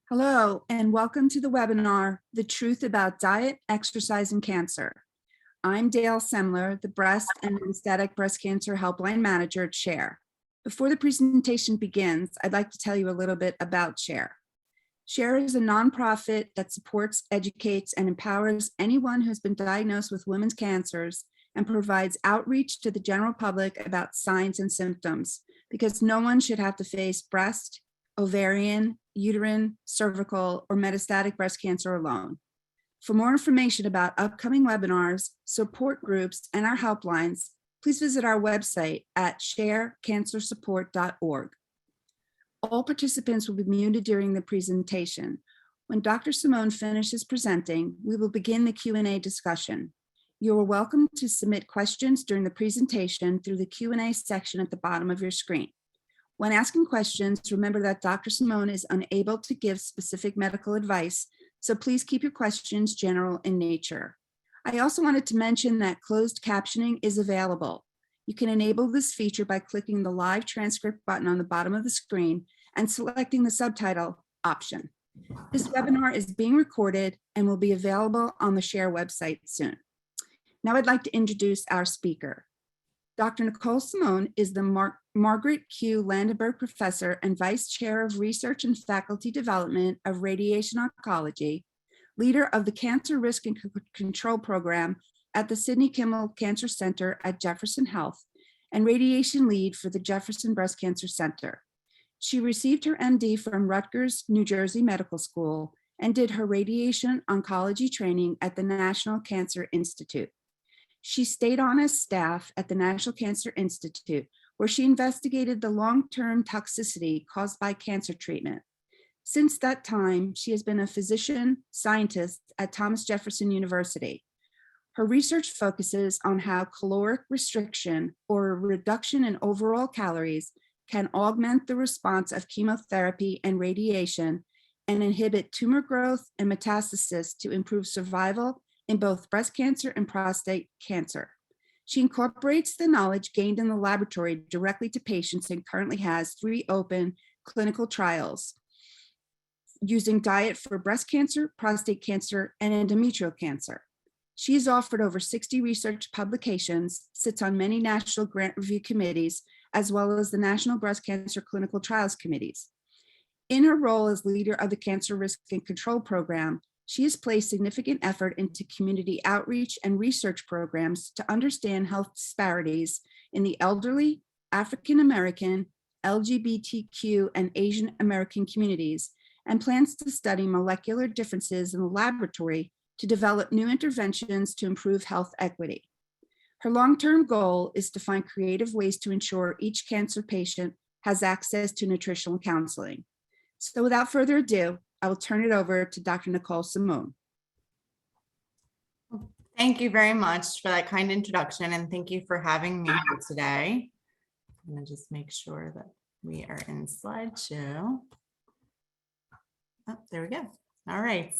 Hello, and welcome to the webinar, The Truth About Diet, Exercise, and Cancer. I'm Dale Semler, the Breast and Metastatic Breast Cancer Helpline Manager at SHARE. Before the presentation begins, I'd like to tell you a little bit about SHARE. SHARE is a nonprofit that supports, educates, and empowers anyone who's been diagnosed with women's cancers and provides outreach to the general public about signs and symptoms, because no one should have to face breast, ovarian, uterine, cervical, or metastatic breast cancer alone. For more information about upcoming webinars, support groups, and our helplines, please visit our website at sharecancersupport.org. All participants will be muted during the presentation. When Dr. Simone finishes presenting, we will begin the Q&A discussion. You are welcome to submit questions during the presentation through the Q&A section at the bottom of your screen. When asking questions, remember that Dr. Simone is unable to give specific medical advice, so please keep your questions general in nature. I also wanted to mention that closed captioning is available. You can enable this feature by clicking the live transcript button on the bottom of the screen and selecting the subtitle option. This webinar is being recorded and will be available on the SHARE website soon. Now I'd like to introduce our speaker. Dr. Nicole Simone is the Margaret Q. Landenberg Professor and Vice Chair of Research and Faculty Development of Radiation Oncology, leader of the Cancer Risk and Control Program at the Sidney Kimmel Cancer Center at Jefferson Health, and radiation lead for the Jefferson Breast Cancer Center. She received her MD from Rutgers, New Jersey Medical School and did her radiation oncology training at the National Cancer Institute. She stayed on as staff at the National Cancer Institute, where she investigated the long-term toxicity caused by cancer treatment. Since that time, she has been a physician scientist at Thomas Jefferson University. Her research focuses on how caloric restriction or a reduction in overall calories can augment the response of chemotherapy and radiation and inhibit tumor growth and metastasis to improve survival in both breast cancer and prostate cancer. She incorporates the knowledge gained in the laboratory directly to patients and currently has 3 open clinical trials using diet for breast cancer, prostate cancer, and endometrial cancer. She has offered over 60 research publications, sits on many national grant review committees, as well as the National Breast Cancer Clinical Trials Committees. In her role as leader of the Cancer Risk and Control Program, she has placed significant effort into community outreach and research programs to understand health disparities in the elderly, African American, LGBTQ, and Asian American communities, and plans to study molecular differences in the laboratory to develop new interventions to improve health equity. Her long-term goal is to find creative ways to ensure each cancer patient has access to nutritional counseling. So without further ado, I will turn it over to Dr. Nicole Simone. Thank you very much for that kind introduction, and thank you for having me here today. I'm going to just make sure that we are in slideshow. Oh, there we go. All right.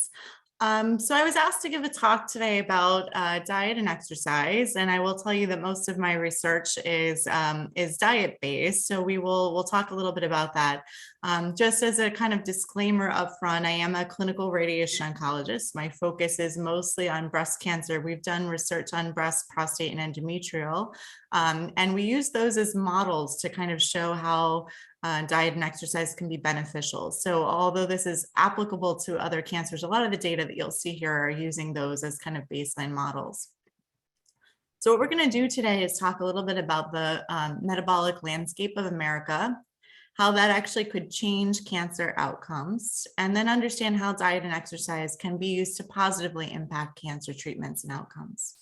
So I was asked to give a talk today about diet and exercise, and I will tell you that most of my research is diet based. So we'll talk a little bit about that. Just as a kind of disclaimer up front, I am a clinical radiation oncologist. My focus is mostly on breast cancer. We've done research on breast, prostate, and endometrial, and we use those as models to kind of show how diet and exercise can be beneficial. So although this is applicable to other cancers, a lot of the data that you'll see here are using those as kind of baseline models. So what we're going to do today is talk a little bit about the metabolic landscape of America, how that actually could change cancer outcomes, and then understand how diet and exercise can be used to positively impact cancer treatments and outcomes.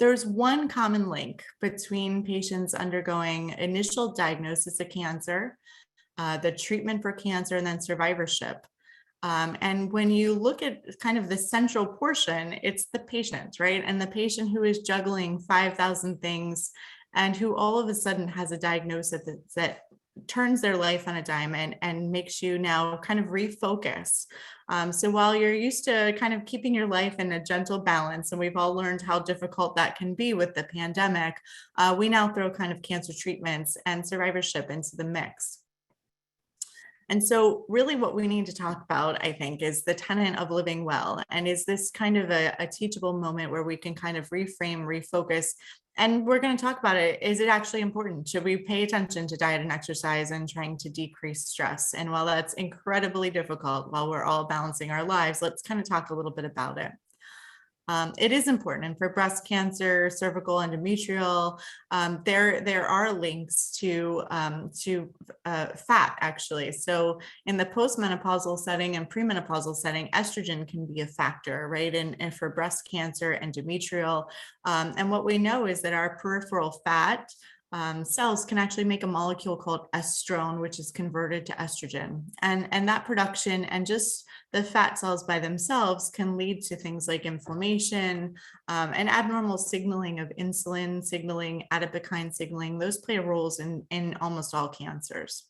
There's one common link between patients undergoing initial diagnosis of cancer, the treatment for cancer, and then survivorship. And when you look at kind of the central portion, it's the patient, right? And the patient who is juggling 5,000 things and who all of a sudden has a diagnosis that turns their life on a dime and makes you now kind of refocus. So while you're used to kind of keeping your life in a gentle balance, and we've all learned how difficult that can be with the pandemic, we now throw kind of cancer treatments and survivorship into the mix. And so really what we need to talk about, I think, is the tenet of living well. And is this kind of a teachable moment where we can kind of reframe, refocus, and we're going to talk about it. Is it actually important? Should we pay attention to diet and exercise and trying to decrease stress? And while that's incredibly difficult, while we're all balancing our lives, let's kind of talk a little bit about it. It is important, and for breast cancer, cervical, endometrial, there are links to fat actually. So in the postmenopausal setting and premenopausal setting, estrogen can be a factor, right? And for breast cancer, endometrial, and what we know is that our peripheral fat cells can actually make a molecule called estrone, which is converted to estrogen. And that production and just the fat cells by themselves can lead to things like inflammation and abnormal signaling of insulin signaling, adipokine signaling. Those play roles in almost all cancers.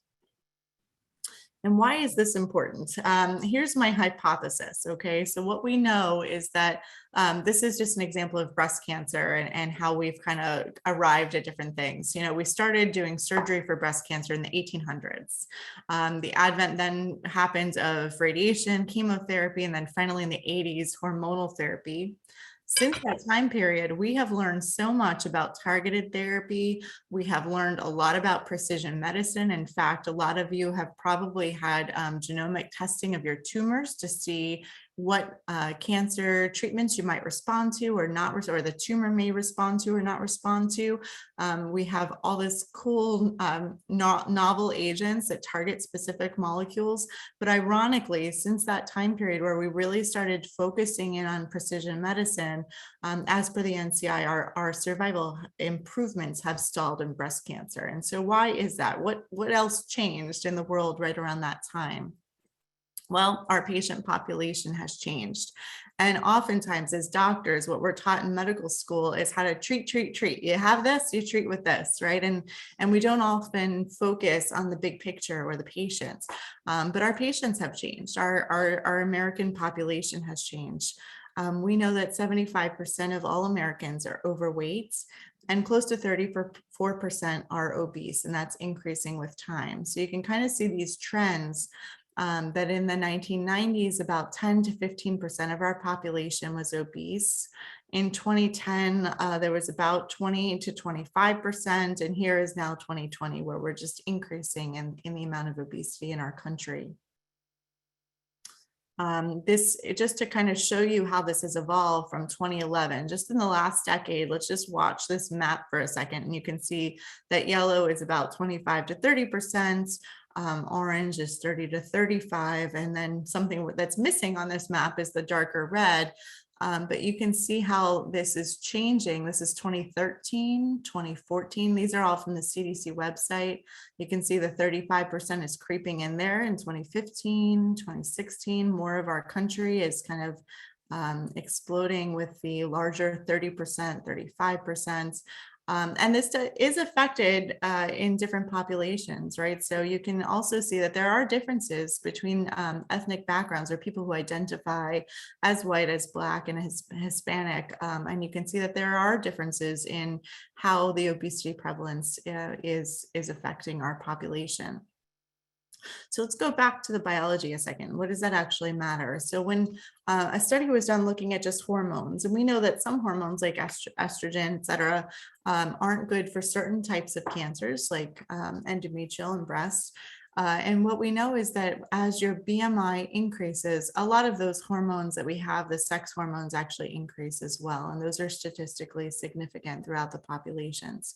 And why is this important? Here's my hypothesis, okay? So what we know is that this is just an example of breast cancer and how we've kind of arrived at different things. You know, we started doing surgery for breast cancer in the 1800s. The advent then happened of radiation, chemotherapy, and then finally in the 80s, hormonal therapy. Since that time period, we have learned so much about targeted therapy. We have learned a lot about precision medicine. In fact, a lot of you have probably had genomic testing of your tumors to see what cancer treatments you might respond to or not, or the tumor may respond to or not respond to. We have all this cool novel agents that target specific molecules. But ironically, since that time period where we really started focusing in on precision medicine, as per the NCI, our survival improvements have stalled in breast cancer. And so why is that? What else changed in the world right around that time? Well, our patient population has changed. And oftentimes as doctors, what we're taught in medical school is how to treat. You have this, you treat with this, right? And we don't often focus on the big picture or the patients. But our patients have changed. Our American population has changed. We know that 75% of all Americans are overweight and close to 34% are obese, and that's increasing with time. So you can kind of see these trends. That in the 1990s, about 10 to 15% of our population was obese. In 2010, there was about 20 to 25%, and here is now 2020, where we're just increasing in the amount of obesity in our country. This just to kind of show you how this has evolved from 2011, just in the last decade. Let's just watch this map for a second, and you can see that yellow is about 25 to 30%. Orange is 30 to 35, and then something that's missing on this map is the darker red. But you can see how this is changing. This is 2013, 2014. These are all from the CDC website. You can see the 35% is creeping in there in 2015, 2016. More of our country is kind of exploding with the larger 30%, 35%. And this is affected in different populations, right? So you can also see that there are differences between ethnic backgrounds or people who identify as white, as Black, and Hispanic. And you can see that there are differences in how the obesity prevalence is affecting our population. So let's go back to the biology a second. What does that actually matter? So when a study was done looking at just hormones, and we know that some hormones like estrogen, et cetera, aren't good for certain types of cancers like endometrial and breast. And what we know is that as your BMI increases, a lot of those hormones that we have, the sex hormones, actually increase as well. And those are statistically significant throughout the populations.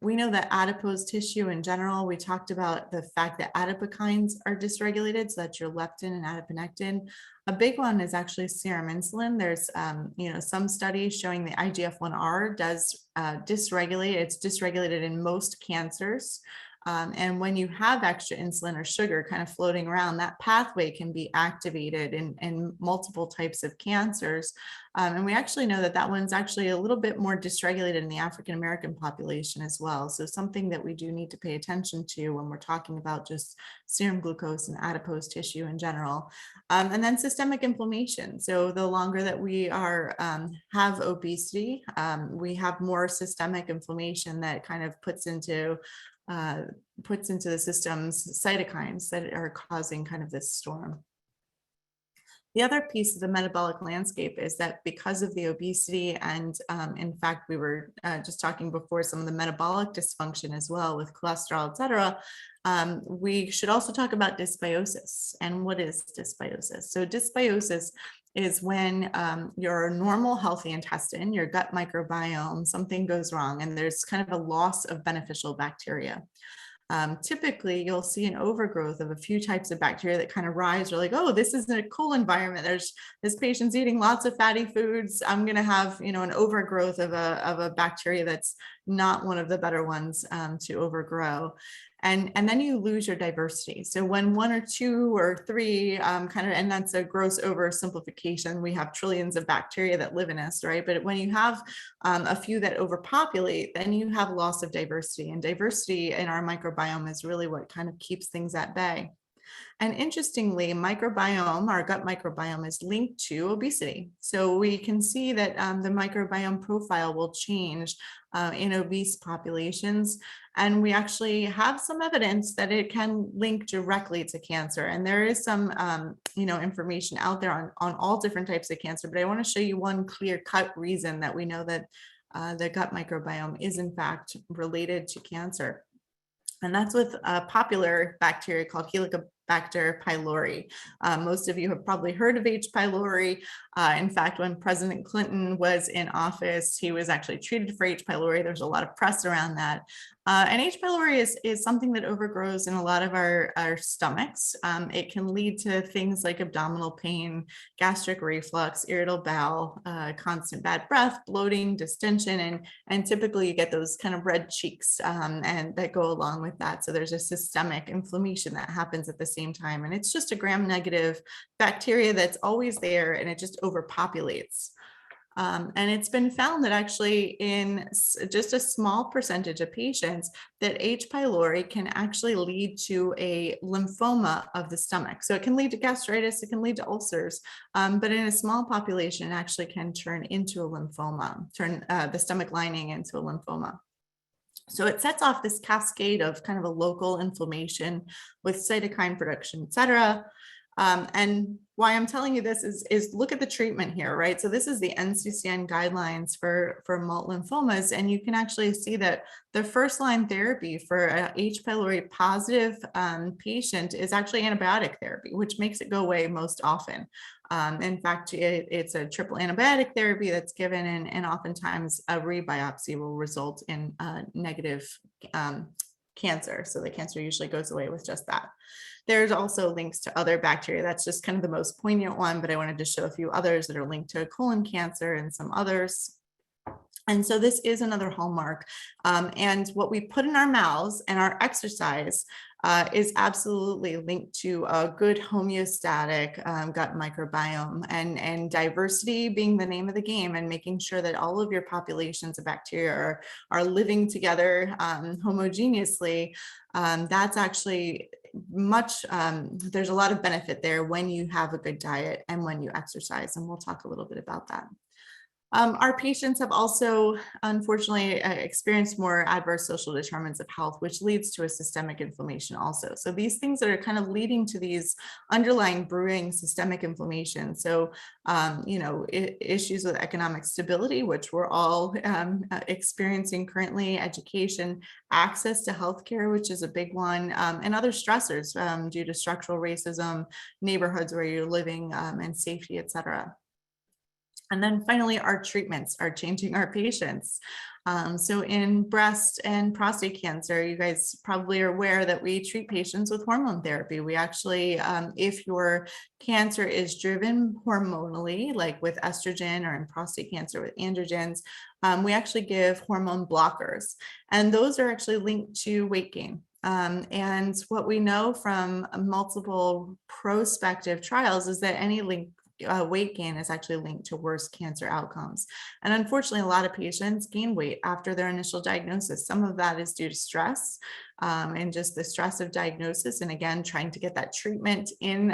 We know that adipose tissue in general, we talked about the fact that adipokines are dysregulated, so that's your leptin and adiponectin. A big one is actually serum insulin. There's some studies showing the IGF-1R does dysregulate. It's dysregulated in most cancers. And when you have extra insulin or sugar kind of floating around, that pathway can be activated in multiple types of cancers. And we actually know that one's actually a little bit more dysregulated in the African American population as well. So something that we do need to pay attention to when we're talking about just serum glucose and adipose tissue in general. And then systemic inflammation. So the longer that we have obesity, we have more systemic inflammation that kind of puts into puts into the system's cytokines that are causing kind of this storm. The other piece of the metabolic landscape is that because of the obesity, and in fact, we were just talking before, some of the metabolic dysfunction as well with cholesterol, et cetera, we should also talk about dysbiosis. And what is dysbiosis? So dysbiosis is when your normal healthy intestine, your gut microbiome, something goes wrong and there's kind of a loss of beneficial bacteria. Typically, you'll see an overgrowth of a few types of bacteria that kind of rise. You're like, oh, this is a cool environment. There's this patient's eating lots of fatty foods. I'm going to have, an overgrowth of a bacteria that's not one of the better ones to overgrow. And then you lose your diversity. So when one or two or three and that's a gross oversimplification, we have trillions of bacteria that live in us, right? But when you have a few that overpopulate, then you have loss of diversity. And diversity in our microbiome is really what kind of keeps things at bay. And interestingly, microbiome, our gut microbiome, is linked to obesity. So we can see that the microbiome profile will change in obese populations. And we actually have some evidence that it can link directly to cancer. And there is some, information out there on all different types of cancer. But I want to show you one clear-cut reason that we know that the gut microbiome is in fact related to cancer. And that's with a popular bacteria called Helicobacter pylori. Most of you have probably heard of H. pylori. In fact, when President Clinton was in office, he was actually treated for H. pylori. There's a lot of press around that. And H. pylori is something that overgrows in a lot of our stomachs. It can lead to things like abdominal pain, gastric reflux, irritable bowel, constant bad breath, bloating, distension, and typically you get those kind of red cheeks and that go along with that. So there's a systemic inflammation that happens at the same time. And it's just a gram-negative bacteria that's always there and it just overpopulates. And it's been found that actually in just a small percentage of patients that H. pylori can actually lead to a lymphoma of the stomach. So it can lead to gastritis, it can lead to ulcers, but in a small population, it actually can turn into a lymphoma, turn the stomach lining into a lymphoma. So it sets off this cascade of kind of a local inflammation with cytokine production, et cetera. And why I'm telling you this is look at the treatment here, right? So this is the NCCN guidelines for MALT lymphomas, and you can actually see that the first line therapy for a H. pylori positive patient is actually antibiotic therapy, which makes it go away most often. In fact, it's a triple antibiotic therapy that's given, and oftentimes a rebiopsy will result in negative cancer. So the cancer usually goes away with just that. There's also links to other bacteria. That's just kind of the most poignant one, but I wanted to show a few others that are linked to colon cancer and some others. And so this is another hallmark. And what we put in our mouths and our exercise is absolutely linked to a good homeostatic gut microbiome, and diversity being the name of the game, and making sure that all of your populations of bacteria are living together homogeneously. That's actually there's a lot of benefit there when you have a good diet and when you exercise, and we'll talk a little bit about that. Our patients have also, unfortunately, experienced more adverse social determinants of health, which leads to a systemic inflammation also. So these things that are kind of leading to these underlying brewing systemic inflammation. So, issues with economic stability, which we're all experiencing currently, education, access to healthcare, which is a big one, and other stressors due to structural racism, neighborhoods where you're living, and safety, et cetera. And then finally, our treatments are changing our patients. So in breast and prostate cancer, you guys probably are aware that we treat patients with hormone therapy. We actually, if your cancer is driven hormonally, like with estrogen, or in prostate cancer with androgens, we actually give hormone blockers. And those are actually linked to weight gain. And what we know from multiple prospective trials is that any weight gain is actually linked to worse cancer outcomes. And unfortunately, a lot of patients gain weight after their initial diagnosis. Some of that is due to stress and just the stress of diagnosis. And again, trying to get that treatment in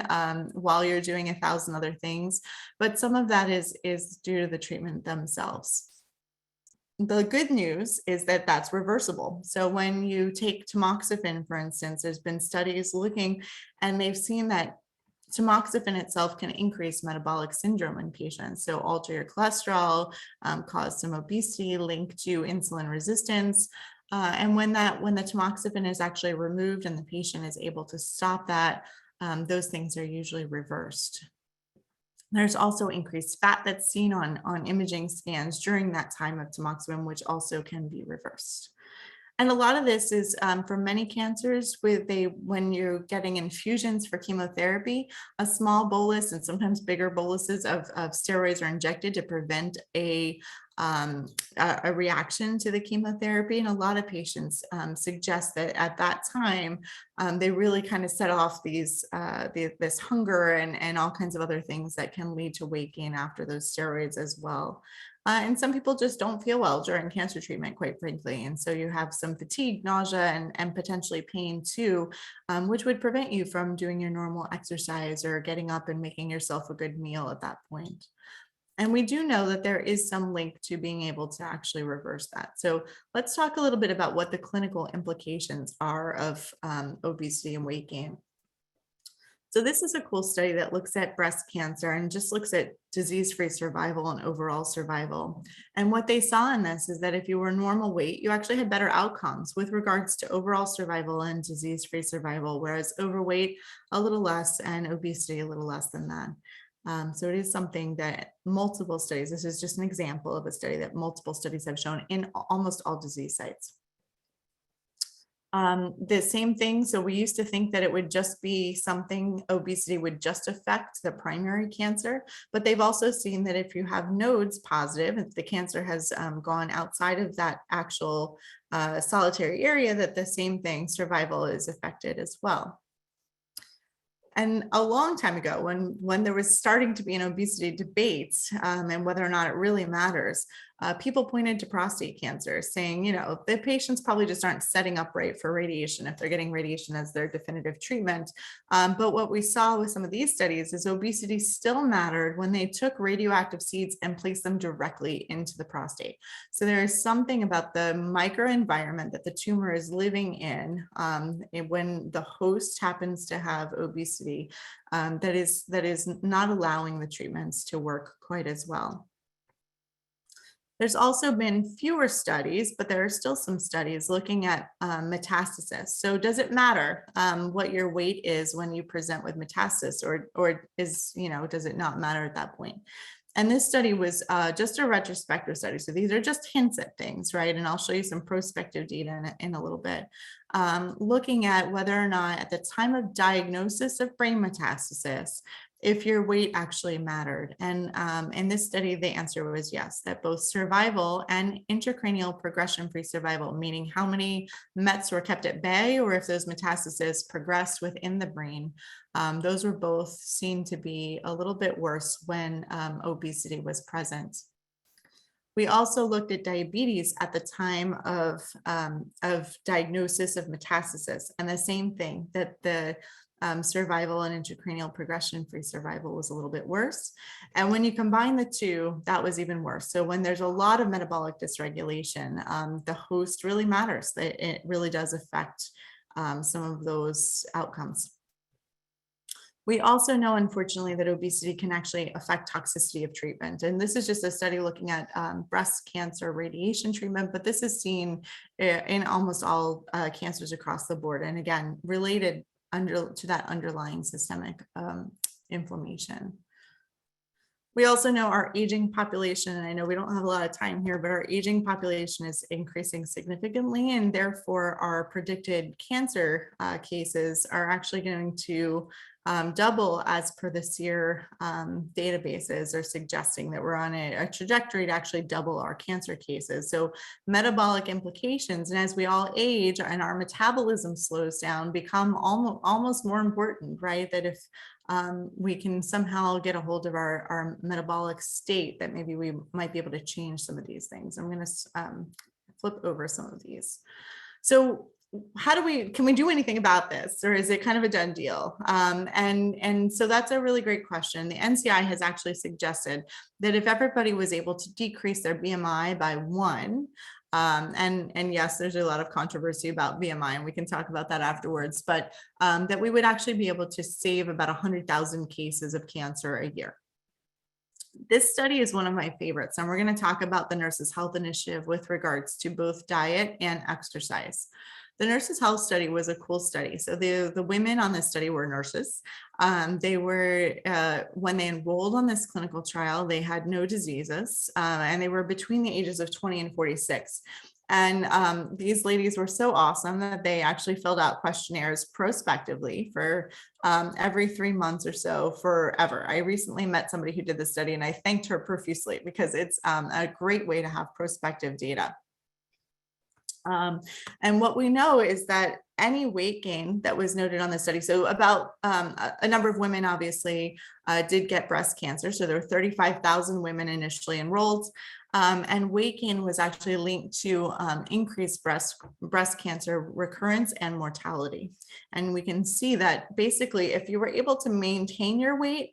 while you're doing 1,000 other things. But some of that is due to the treatment themselves. the good news is that that's reversible. So when you take tamoxifen, for instance, there's been studies looking, and they've seen that tamoxifen itself can increase metabolic syndrome in patients. So alter your cholesterol, cause some obesity linked to insulin resistance. And when the tamoxifen is actually removed and the patient is able to stop that, those things are usually reversed. There's also increased fat that's seen on imaging scans during that time of tamoxifen, which also can be reversed. And a lot of this is for many cancers when you're getting infusions for chemotherapy, a small bolus and sometimes bigger boluses of steroids are injected to prevent a reaction to the chemotherapy. And a lot of patients suggest that at that time, they really kind of set off this hunger and all kinds of other things that can lead to weight gain after those steroids as well. And some people just don't feel well during cancer treatment, quite frankly. And so you have some fatigue, nausea, and potentially pain too, which would prevent you from doing your normal exercise or getting up and making yourself a good meal at that point. And we do know that there is some link to being able to actually reverse that. So let's talk a little bit about what the clinical implications are of obesity and weight gain. So this is a cool study that looks at breast cancer and just looks at disease-free survival and overall survival. And what they saw in this is that if you were normal weight, you actually had better outcomes with regards to overall survival and disease-free survival, whereas overweight a little less and obesity a little less than that. So it is something that multiple studies, this is just an example of a study that multiple studies have shown in almost all disease sites. The same thing. So we used to think that it would just be something, obesity would just affect the primary cancer, but they've also seen that if you have nodes positive, if the cancer has gone outside of that actual solitary area, that the same thing, survival is affected as well. And a long time ago, when there was starting to be an obesity debate and whether or not it really matters, people pointed to prostate cancer saying, the patients probably just aren't setting up right for radiation if they're getting radiation as their definitive treatment. But what we saw with some of these studies is obesity still mattered when they took radioactive seeds and placed them directly into the prostate. So there is something about the microenvironment that the tumor is living in when the host happens to have obesity that is not allowing the treatments to work quite as well. There's also been fewer studies, but there are still some studies looking at metastasis. So does it matter what your weight is when you present with metastasis, or does it not matter at that point? And this study was just a retrospective study. So these are just hints at things, right? And I'll show you some prospective data in a little bit, looking at whether or not at the time of diagnosis of brain metastasis, if your weight actually mattered. And in this study, the answer was yes, that both survival and intracranial progression-free survival, meaning how many mets were kept at bay or if those metastases progressed within the brain, those were both seen to be a little bit worse when obesity was present. We also looked at diabetes at the time of diagnosis of metastasis, and the same thing, that the survival and intracranial progression-free survival was a little bit worse. And when you combine the two, that was even worse. So when there's a lot of metabolic dysregulation, the host really matters. It really does affect some of those outcomes. We also know, unfortunately, that obesity can actually affect toxicity of treatment. And this is just a study looking at breast cancer radiation treatment, but this is seen in almost all cancers across the board. And again, related to that underlying systemic inflammation. We also know our aging population, and I know we don't have a lot of time here, but our aging population is increasing significantly, and therefore our predicted cancer cases are actually going to double as per the SEER databases are suggesting that we're on a trajectory to actually double our cancer cases. So metabolic implications, and as we all age and our metabolism slows down, become almost more important, right? That if we can somehow get a hold of our metabolic state, that maybe we might be able to change some of these things. I'm going to flip over some of these. So can we do anything about this, or is it kind of a done deal? And so that's a really great question. The NCI has actually suggested that if everybody was able to decrease their BMI by 1, and yes, there's a lot of controversy about BMI, and we can talk about that afterwards, but that we would actually be able to save about 100,000 cases of cancer a year. This study is one of my favorites, and we're going to talk about the Nurses' Health Initiative with regards to both diet and exercise. The Nurses' Health Study was a cool study. So the women on this study were nurses. They were, when they enrolled on this clinical trial, they had no diseases, and they were between the ages of 20 and 46. And these ladies were so awesome that they actually filled out questionnaires prospectively for every 3 months or so forever. I recently met somebody who did this study, and I thanked her profusely because it's a great way to have prospective data. And what we know is that any weight gain that was noted on the study, so about a number of women obviously did get breast cancer. So there were 35,000 women initially enrolled, and weight gain was actually linked to increased breast cancer recurrence and mortality. And we can see that basically if you were able to maintain your weight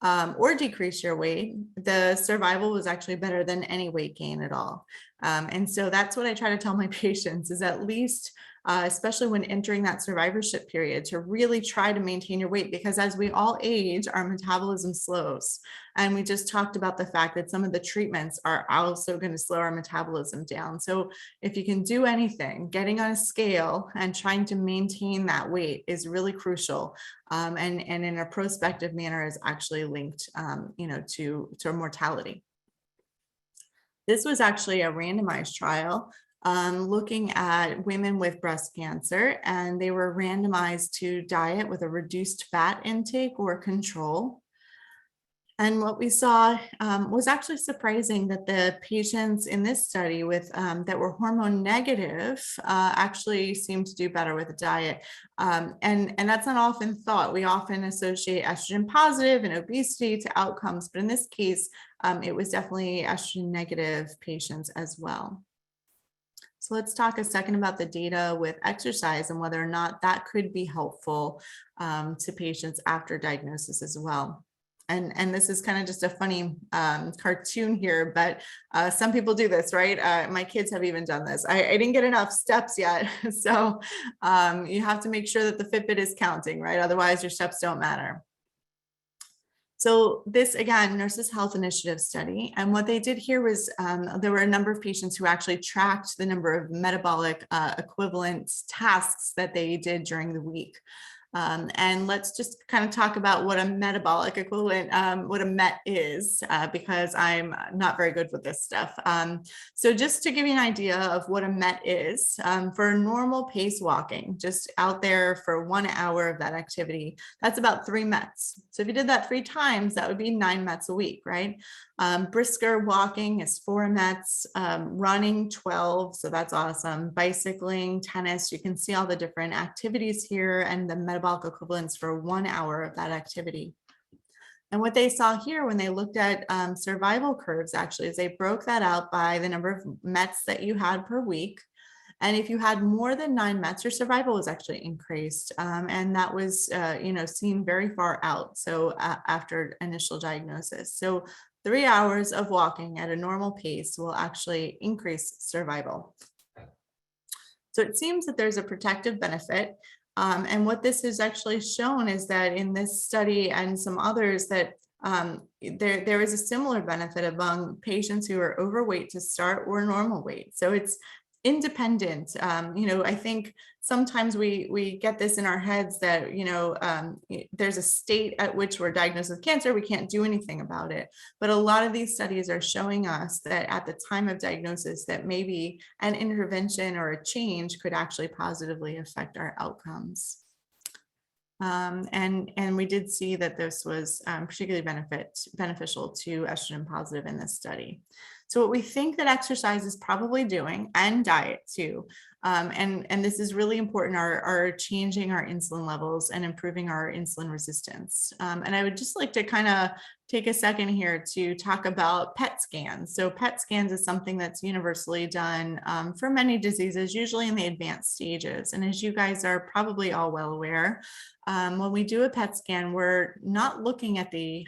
or decrease your weight, the survival was actually better than any weight gain at all. And so that's what I try to tell my patients is at least, especially when entering that survivorship period, to really try to maintain your weight, because as we all age, our metabolism slows. And we just talked about the fact that some of the treatments are also going to slow our metabolism down. So if you can do anything, getting on a scale and trying to maintain that weight is really crucial. And in a prospective manner is actually linked, to mortality. This was actually a randomized trial looking at women with breast cancer, and they were randomized to diet with a reduced fat intake or control. And what we saw was actually surprising that the patients in this study with that were hormone negative actually seemed to do better with the diet. And that's not often thought. We often associate estrogen positive and obesity to outcomes, but in this case, it was definitely estrogen negative patients as well. So let's talk a second about the data with exercise and whether or not that could be helpful to patients after diagnosis as well. And this is kind of just a funny cartoon here, but some people do this, right? My kids have even done this. I didn't get enough steps yet. So you have to make sure that the Fitbit is counting, right? Otherwise your steps don't matter. So this, again, Nurses' Health Initiative study. And what they did here was there were a number of patients who actually tracked the number of metabolic equivalent tasks that they did during the week. And let's just kind of talk about what a metabolic equivalent, what a MET is, because I'm not very good with this stuff. So just to give you an idea of what a MET is, for normal pace walking, just out there for 1 hour of that activity, that's about 3 METs. So if you did that 3 times, that would be 9 METs a week, right? Brisker walking is 4 METs, running 12, so that's awesome. Bicycling, tennis, you can see all the different activities here and the metabolic equivalents for 1 hour of that activity. And what they saw here when they looked at survival curves actually is they broke that out by the number of METs that you had per week. And if you had more than 9 METs, your survival was actually increased. And that was, seen very far out. So after initial diagnosis. So 3 hours of walking at a normal pace will actually increase survival. So it seems that there's a protective benefit. And what this has actually shown is that in this study and some others that there is a similar benefit among patients who are overweight to start or normal weight. So it's independent. I think sometimes we get this in our heads that, there's a state at which we're diagnosed with cancer, we can't do anything about it. But a lot of these studies are showing us that at the time of diagnosis, that maybe an intervention or a change could actually positively affect our outcomes. And we did see that this was particularly beneficial to estrogen positive in this study. So what we think that exercise is probably doing, and diet too, and this is really important, are changing our insulin levels and improving our insulin resistance. And I would just like to kind of take a second here to talk about PET scans. So PET scans is something that's universally done for many diseases, usually in the advanced stages. And as you guys are probably all well aware, when we do a PET scan, we're not looking at the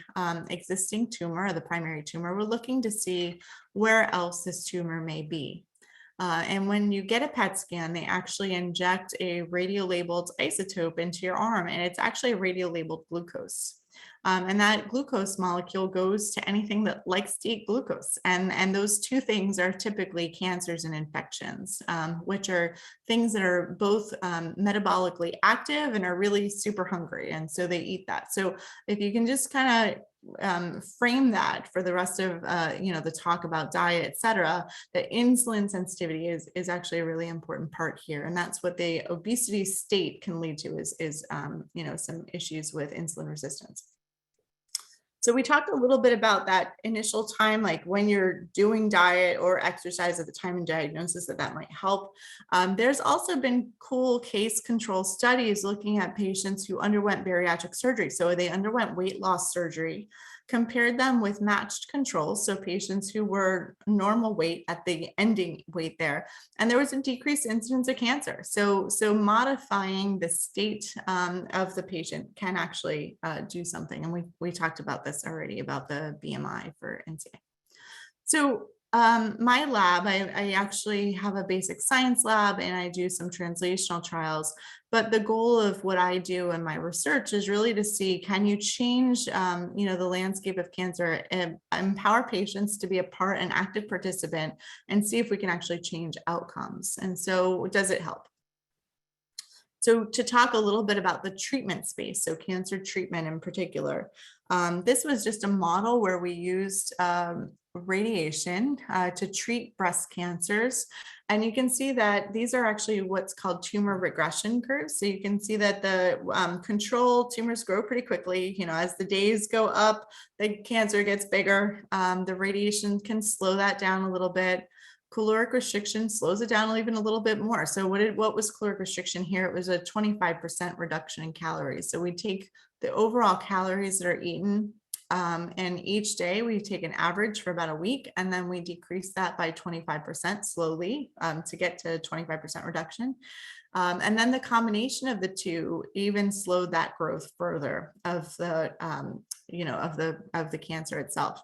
existing tumor or the primary tumor. We're looking to see where else this tumor may be. And when you get a PET scan, they actually inject a radiolabeled isotope into your arm, and it's actually a radiolabeled glucose. And that glucose molecule goes to anything that likes to eat glucose. And those two things are typically cancers and infections, which are things that are both metabolically active and are really super hungry. And so they eat that. So if you can just kind of frame that for the rest of the talk about diet, et cetera, that insulin sensitivity is actually a really important part here. And that's what the obesity state can lead to is some issues with insulin resistance. So we talked a little bit about that initial time, like when you're doing diet or exercise at the time of diagnosis, that might help. There's also been cool case control studies looking at patients who underwent bariatric surgery. So they underwent weight loss surgery, compared them with matched controls, so patients who were normal weight at the ending weight there, and there was a decreased incidence of cancer. So modifying the state of the patient can actually do something, and we talked about this already about the BMI for NCI. So my lab, I actually have a basic science lab, and I do some translational trials. But the goal of what I do in my research is really to see, can you change, the landscape of cancer and empower patients to be a part, an active participant, and see if we can actually change outcomes. And so does it help? So to talk a little bit about the treatment space, so cancer treatment in particular, this was just a model where we used radiation to treat breast cancers. And you can see that these are actually what's called tumor regression curves. So you can see that the control tumors grow pretty quickly. As the days go up, the cancer gets bigger. The radiation can slow that down a little bit. Caloric restriction slows it down even a little bit more. So what was caloric restriction here? It was a 25% reduction in calories. So we take the overall calories that are eaten, and each day we take an average for about a week, and then we decrease that by 25% slowly to get to 25% reduction. And then the combination of the two even slowed that growth further of the cancer itself.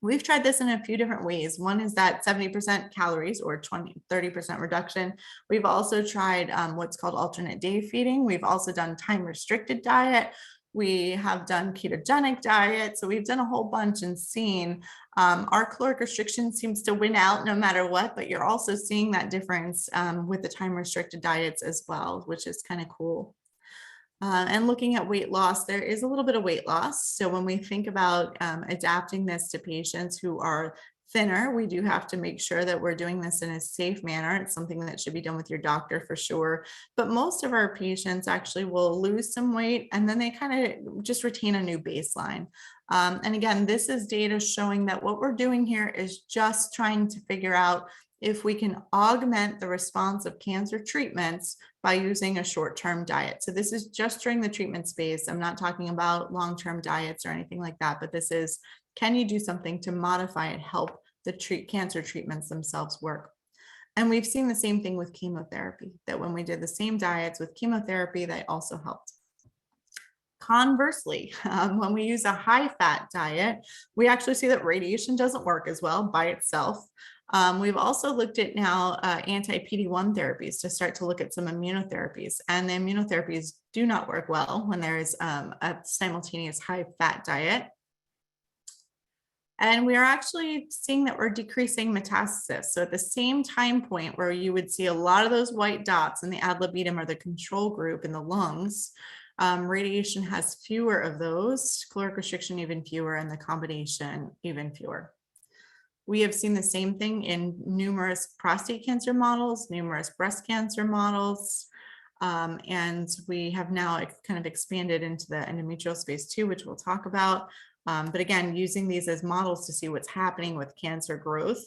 We've tried this in a few different ways. One is that 70% calories or 30% reduction. We've also tried what's called alternate day feeding. We've also done time restricted diet. We have done ketogenic diet. So we've done a whole bunch and seen our caloric restriction seems to win out no matter what, but you're also seeing that difference with the time restricted diets as well, which is kind of cool. And looking at weight loss, there is a little bit of weight loss. So when we think about adapting this to patients who are thinner, we do have to make sure that we're doing this in a safe manner. It's something that should be done with your doctor for sure. But most of our patients actually will lose some weight, and then they kind of just retain a new baseline. And again, this is data showing that what we're doing here is just trying to figure out if we can augment the response of cancer treatments by using a short-term diet. So this is just during the treatment space. I'm not talking about long-term diets or anything like that, but this is, can you do something to modify and help the cancer treatments themselves work? And we've seen the same thing with chemotherapy, that when we did the same diets with chemotherapy, they also helped. Conversely, when we use a high-fat diet, we actually see that radiation doesn't work as well by itself. We've also looked at now anti-PD-1 therapies to start to look at some immunotherapies, and the immunotherapies do not work well when there is a simultaneous high-fat diet. And we are actually seeing that we're decreasing metastasis. So at the same time point where you would see a lot of those white dots in the ad libitum or the control group in the lungs, radiation has fewer of those, caloric restriction even fewer, and the combination even fewer. We have seen the same thing in numerous prostate cancer models, numerous breast cancer models, and we have now kind of expanded into the endometrial space too, which we'll talk about. But again, using these as models to see what's happening with cancer growth.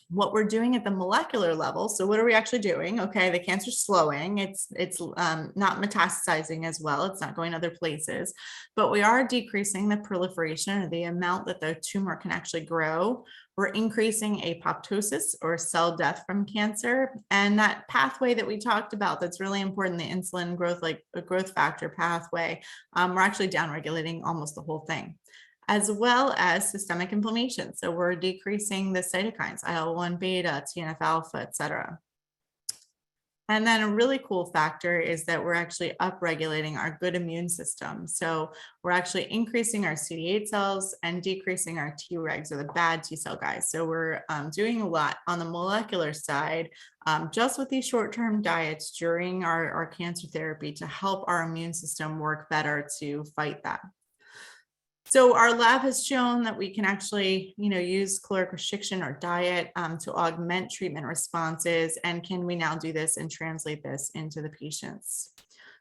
What we're doing at the molecular level. So what are we actually doing? Okay, the cancer's slowing. It's not metastasizing as well. It's not going other places, but we are decreasing the proliferation or the amount that the tumor can actually grow. We're increasing apoptosis or cell death from cancer. And that pathway that we talked about, that's really important, the insulin growth, like a growth factor pathway, we're actually downregulating almost the whole thing, as well as systemic inflammation. So we're decreasing the cytokines, IL-1 beta, TNF alpha, et cetera. And then a really cool factor is that we're actually upregulating our good immune system. So we're actually increasing our CD8 cells and decreasing our Tregs, or the bad T cell guys. So we're doing a lot on the molecular side, just with these short-term diets during our cancer therapy to help our immune system work better to fight that. So our lab has shown that we can actually, use caloric restriction or diet to augment treatment responses. And can we now do this and translate this into the patients?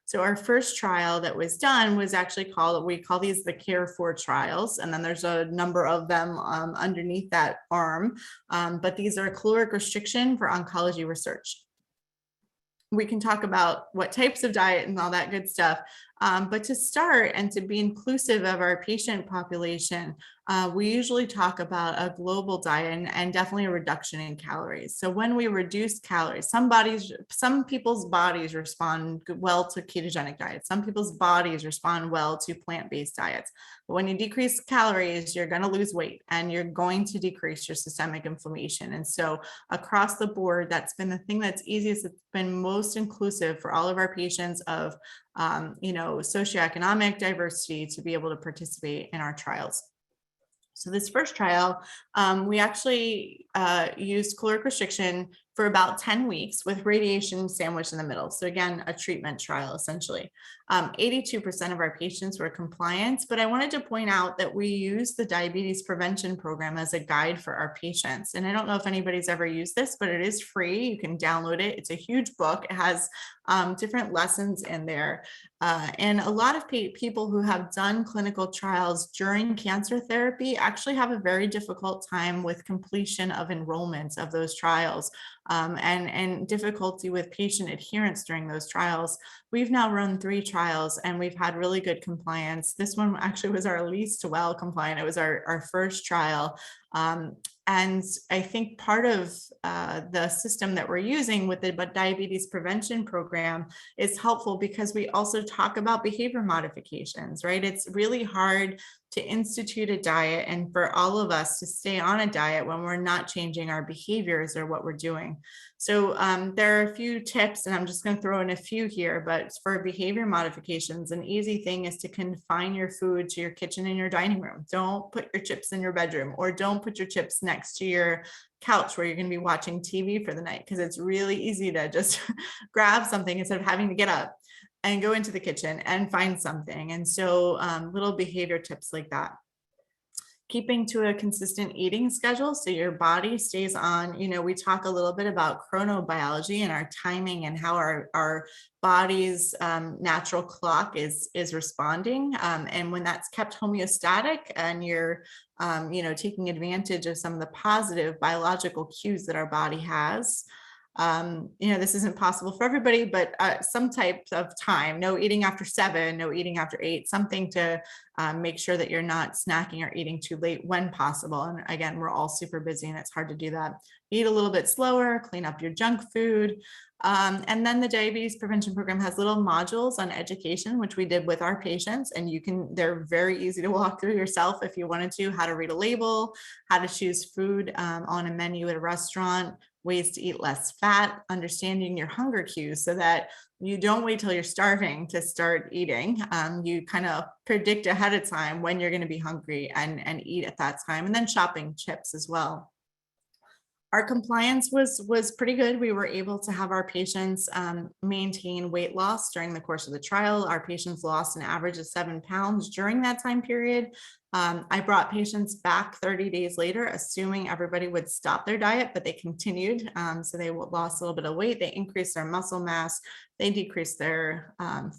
So our first trial that was done was actually we call these the CaReFOR trials. And then there's a number of them underneath that arm. But these are caloric restriction for oncology research. We can talk about what types of diet and all that good stuff. But to start and to be inclusive of our patient population, we usually talk about a global diet and definitely a reduction in calories. So when we reduce calories, some people's bodies respond well to ketogenic diets. Some people's bodies respond well to plant-based diets. But when you decrease calories, you're going to lose weight and you're going to decrease your systemic inflammation. And so across the board, that's been the thing that's easiest. It's been most inclusive for all of our patients of socioeconomic diversity to be able to participate in our trials. So this first trial, we actually used caloric restriction for about 10 weeks with radiation sandwiched in the middle. So again, a treatment trial essentially. 82% of our patients were compliant, but I wanted to point out that we use the diabetes prevention program as a guide for our patients. And I don't know if anybody's ever used this, but it is free. You can download it. It's a huge book. It has different lessons in there. And a lot of people who have done clinical trials during cancer therapy actually have a very difficult time with completion of enrollment of those trials. And difficulty with patient adherence during those trials. We've now run 3 trials and we've had really good compliance. This one actually was our least well compliant. It was our first trial. And I think part of the system that we're using with the diabetes prevention program is helpful because we also talk about behavior modifications, right? It's really hard to institute a diet and for all of us to stay on a diet when we're not changing our behaviors or what we're doing. So there are a few tips, and I'm just going to throw in a few here, but for behavior modifications, an easy thing is to confine your food to your kitchen and your dining room. Don't put your chips in your bedroom, or don't put your chips next to your couch where you're going to be watching TV for the night, because it's really easy to just grab something instead of having to get up and go into the kitchen and find something. And so little behavior tips like that. Keeping to a consistent eating schedule so your body stays on, we talk a little bit about chronobiology and our timing and how our body's natural clock is responding. And when that's kept homeostatic and you're, taking advantage of some of the positive biological cues that our body has, this isn't possible for everybody, but some type of time, no eating after 7, no eating after 8, something to make sure that you're not snacking or eating too late when possible. And again, we're all super busy and it's hard to do that. Eat a little bit slower, clean up your junk food. And then the diabetes prevention program has little modules on education, which we did with our patients. And they're very easy to walk through yourself if you wanted to, how to read a label, how to choose food on a menu at a restaurant, ways to eat less fat, understanding your hunger cues so that you don't wait till you're starving to start eating. You kind of predict ahead of time when you're going to be hungry and eat at that time, and then shopping chips as well. Our compliance was pretty good. We were able to have our patients maintain weight loss during the course of the trial. Our patients lost an average of 7 pounds during that time period. I brought patients back 30 days later, assuming everybody would stop their diet, but they continued. So they lost a little bit of weight. They increased their muscle mass. They decreased their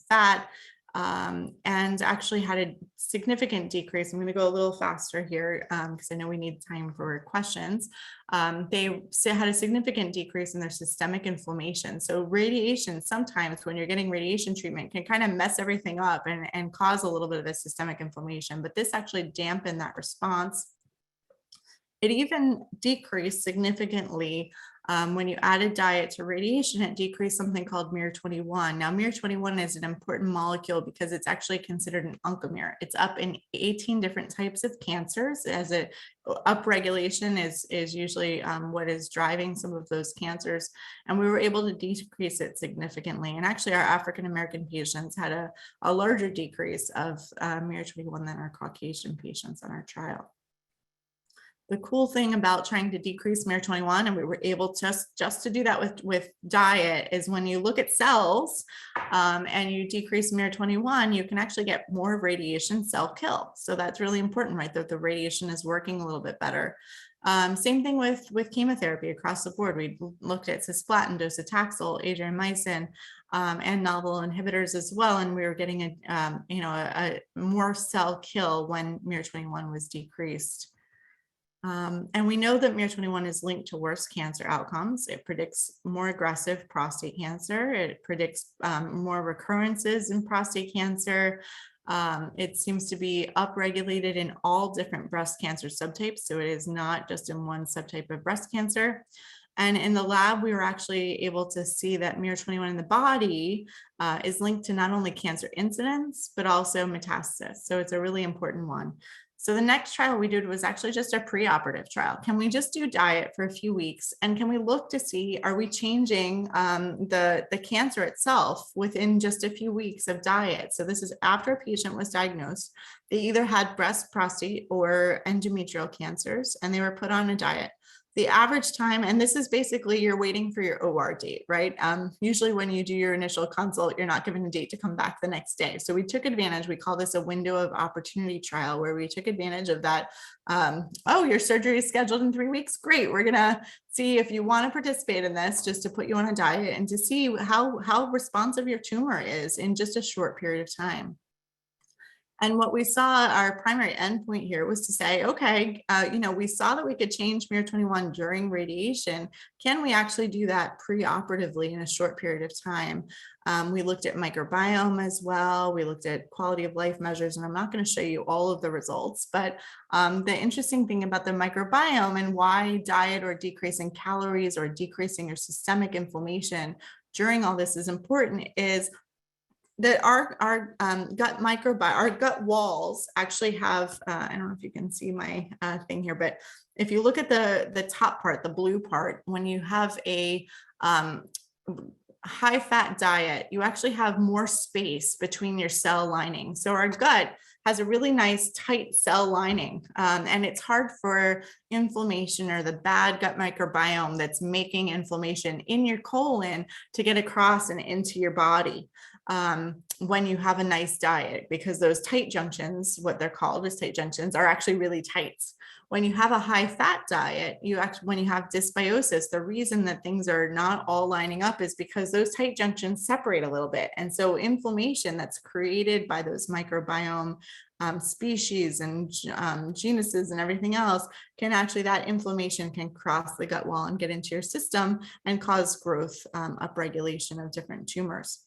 fat. and actually had a significant decrease. I'm going to go a little faster here because I know we need time for questions. They had a significant decrease in their systemic inflammation. So radiation, sometimes when you're getting radiation treatment, can kind of mess everything up and cause a little bit of a systemic inflammation, but this actually dampened that response. It even decreased significantly when you added diet to radiation. It decreased something called miR-21. Now, miR-21 is an important molecule because it's actually considered an oncomere. It's up in 18 different types of cancers. As a upregulation is usually what is driving some of those cancers. And we were able to decrease it significantly. And actually, our African-American patients had a larger decrease of miR-21 than our Caucasian patients on our trial. The cool thing about trying to decrease miR-21, and we were able just to do that with diet, is when you look at cells and you decrease miR-21, you can actually get more radiation cell kill. So that's really important, right? That the radiation is working a little bit better. Same thing with chemotherapy across the board. We looked at cisplatin, docetaxel, adriamycin, and novel inhibitors as well, and we were getting a more cell kill when miR-21 was decreased. And we know that miR-21 is linked to worse cancer outcomes. It predicts more aggressive prostate cancer. It predicts more recurrences in prostate cancer. It seems to be upregulated in all different breast cancer subtypes. So it is not just in one subtype of breast cancer. And in the lab, we were actually able to see that miR-21 in the body is linked to not only cancer incidence, but also metastasis. So it's a really important one. So the next trial we did was actually just a preoperative trial. Can we just do diet for a few weeks? And can we look to see, are we changing the cancer itself within just a few weeks of diet? So this is after a patient was diagnosed. They either had breast, prostate, or endometrial cancers, and they were put on a diet. The average time, and this is basically you're waiting for your OR date, right? Usually when you do your initial consult, you're not given a date to come back the next day. So we took advantage, we call this a window of opportunity trial, where we took advantage of that. Oh, your surgery is scheduled in 3 weeks. Great. We're going to see if you want to participate in this, just to put you on a diet and to see how responsive your tumor is in just a short period of time. And what we saw, our primary endpoint here was to say, okay, we saw that we could change miR-21 during radiation. Can we actually do that preoperatively in a short period of time? We looked at microbiome as well. We looked at quality of life measures, and I'm not going to show you all of the results, but the interesting thing about the microbiome and why diet or decreasing calories or decreasing your systemic inflammation during all this is important is that our gut microbiome, our gut walls actually have, I don't know if you can see my thing here, but if you look at the top part, the blue part, when you have a high fat diet, you actually have more space between your cell lining. So our gut has a really nice tight cell lining, and it's hard for inflammation or the bad gut microbiome that's making inflammation in your colon to get across and into your body when you have a nice diet, because those tight junctions, what they're called as tight junctions, are actually really tight. When you have a high fat diet, when you have dysbiosis, the reason that things are not all lining up is because those tight junctions separate a little bit. And so inflammation that's created by those microbiome species and genuses and everything else that inflammation can cross the gut wall and get into your system and cause growth, upregulation of different tumors.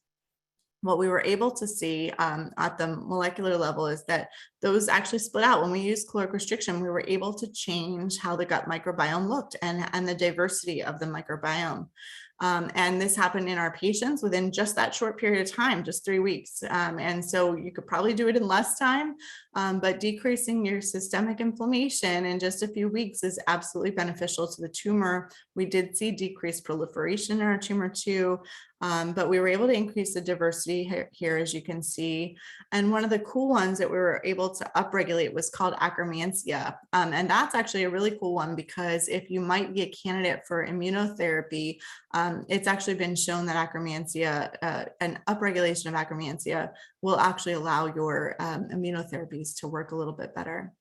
What we were able to see at the molecular level is that those actually split out. When we used caloric restriction, we were able to change how the gut microbiome looked and the diversity of the microbiome. And this happened in our patients within just that short period of time, just 3 weeks. And so you could probably do it in less time, but decreasing your systemic inflammation in just a few weeks is absolutely beneficial to the tumor. We did see decreased proliferation in our tumor too, but we were able to increase the diversity here, as you can see. And one of the cool ones that we were able to upregulate was called akkermansia. And that's actually a really cool one, because if you might be a candidate for immunotherapy, it's actually been shown that akkermansia, an upregulation of akkermansia, will actually allow your immunotherapies to work a little bit better.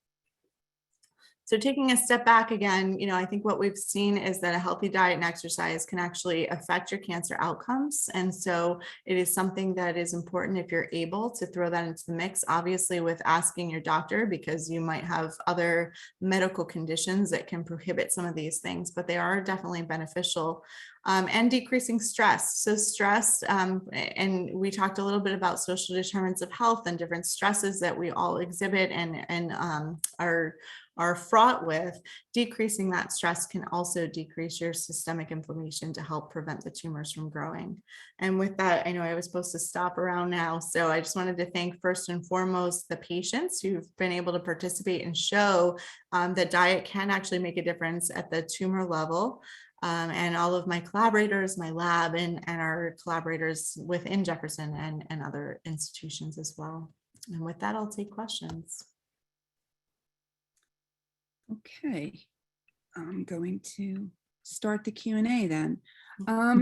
So taking a step back again, I think what we've seen is that a healthy diet and exercise can actually affect your cancer outcomes. And so it is something that is important if you're able to throw that into the mix, obviously with asking your doctor, because you might have other medical conditions that can prohibit some of these things, but they are definitely beneficial. And decreasing stress. So stress, and we talked a little bit about social determinants of health and different stresses that we all exhibit and are fraught with. Decreasing that stress can also decrease your systemic inflammation to help prevent the tumors from growing. And with that, I know I was supposed to stop around now. So I just wanted to thank first and foremost the patients who've been able to participate and show that diet can actually make a difference at the tumor level. And all of my collaborators, my lab, and our collaborators within Jefferson and other institutions as well. And with that, I'll take questions. Okay, I'm going to start the Q&A then.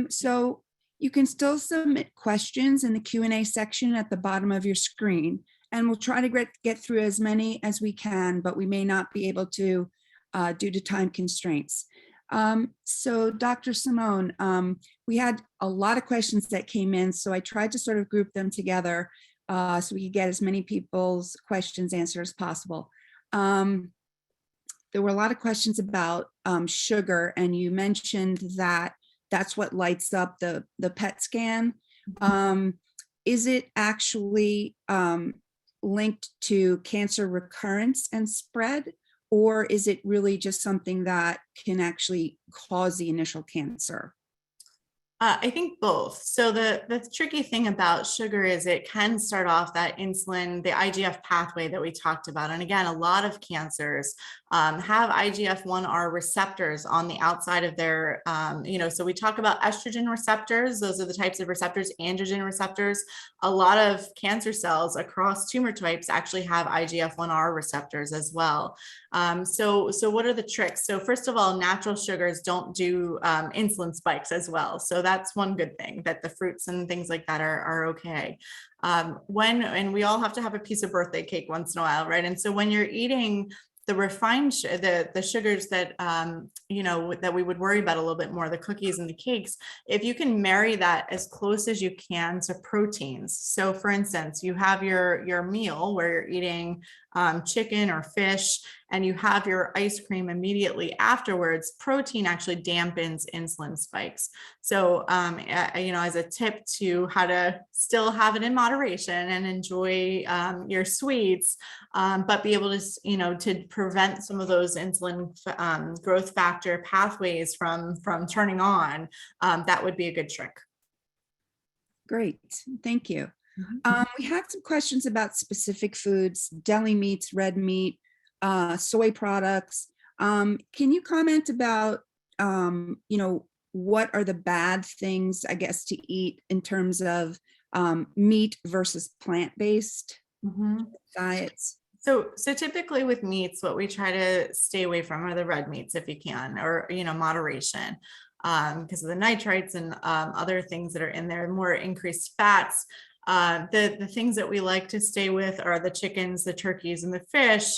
So you can still submit questions in the Q&A section at the bottom of your screen, and we'll try to get through as many as we can, but we may not be able to due to time constraints. So Dr. Simone, we had a lot of questions that came in, so I tried to sort of group them together so we could get as many people's questions answered as possible. There were a lot of questions about sugar, and you mentioned that that's what lights up the PET scan. Is it actually linked to cancer recurrence and spread? Or is it really just something that can actually cause the initial cancer? I think both. So the tricky thing about sugar is it can start off that insulin, the IGF pathway that we talked about. And again, a lot of cancers have IGF-1R receptors on the outside of their, so we talk about estrogen receptors. Those are the types of receptors, androgen receptors. A lot of cancer cells across tumor types actually have IGF-1R receptors as well. So what are the tricks? So first of all, natural sugars don't do insulin spikes as well. So that's one good thing, that the fruits and things like that are okay. And we all have to have a piece of birthday cake once in a while, right? And so when you're eating the refined, the sugars that, that we would worry about a little bit more, the cookies and the cakes, if you can marry that as close as you can to proteins. So for instance, you have your meal where you're eating chicken or fish, and you have your ice cream immediately afterwards, protein actually dampens insulin spikes. So, as a tip to how to still have it in moderation and enjoy your sweets, but be able to, to prevent some of those insulin growth factor pathways from turning on, that would be a good trick. Great, thank you. We have some questions about specific foods, deli meats, red meat, soy products. Can you comment about, what are the bad things, I guess, to eat in terms of meat versus plant-based diets? So typically with meats, what we try to stay away from are the red meats if you can, or, moderation, because of the nitrites and other things that are in there, more increased fats. The things that we like to stay with are the chickens, the turkeys, and the fish.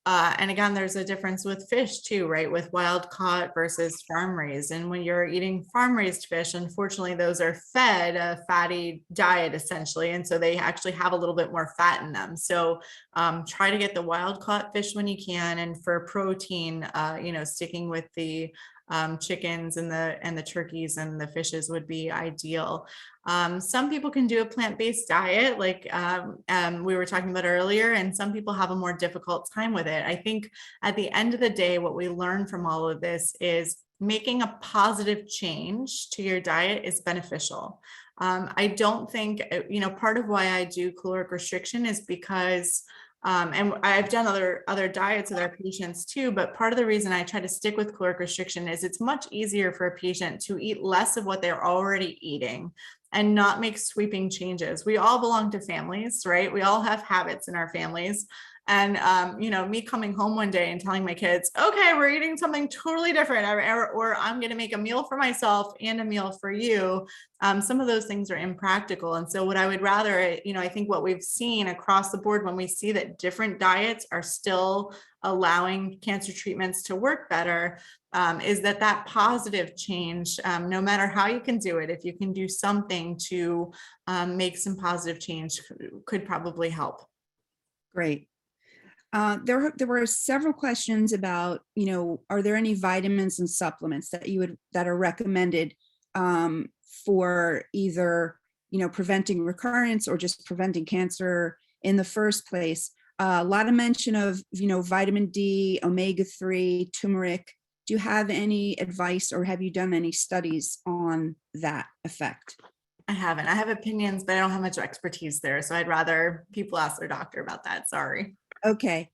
And again, there's a difference with fish too, right? With wild caught versus farm raised. And when you're eating farm raised fish, unfortunately, those are fed a fatty diet essentially. And so they actually have a little bit more fat in them. So try to get the wild caught fish when you can. And for protein, sticking with the chickens and the turkeys and the fishes would be ideal. Some people can do a plant-based diet like we were talking about earlier, and some people have a more difficult time with it. I think at the end of the day, what we learn from all of this is making a positive change to your diet is beneficial. I don't think, part of why I do caloric restriction is because and I've done other diets with our patients too, but part of the reason I try to stick with caloric restriction is it's much easier for a patient to eat less of what they're already eating and not make sweeping changes. We all belong to families, right? We all have habits in our families. And, me coming home one day and telling my kids, okay, we're eating something totally different, or I'm going to make a meal for myself and a meal for you. Some of those things are impractical. And so what I would rather, I think what we've seen across the board when we see that different diets are still allowing cancer treatments to work better, is that positive change, no matter how you can do it, if you can do something to make some positive change, could probably help. Great. There were several questions about, are there any vitamins and supplements that are recommended for either, preventing recurrence or just preventing cancer in the first place? A lot of mention of, vitamin D, omega-3, turmeric. Do you have any advice, or have you done any studies on that effect? I haven't. I have opinions, but I don't have much expertise there. So I'd rather people ask their doctor about that. Sorry. Okay.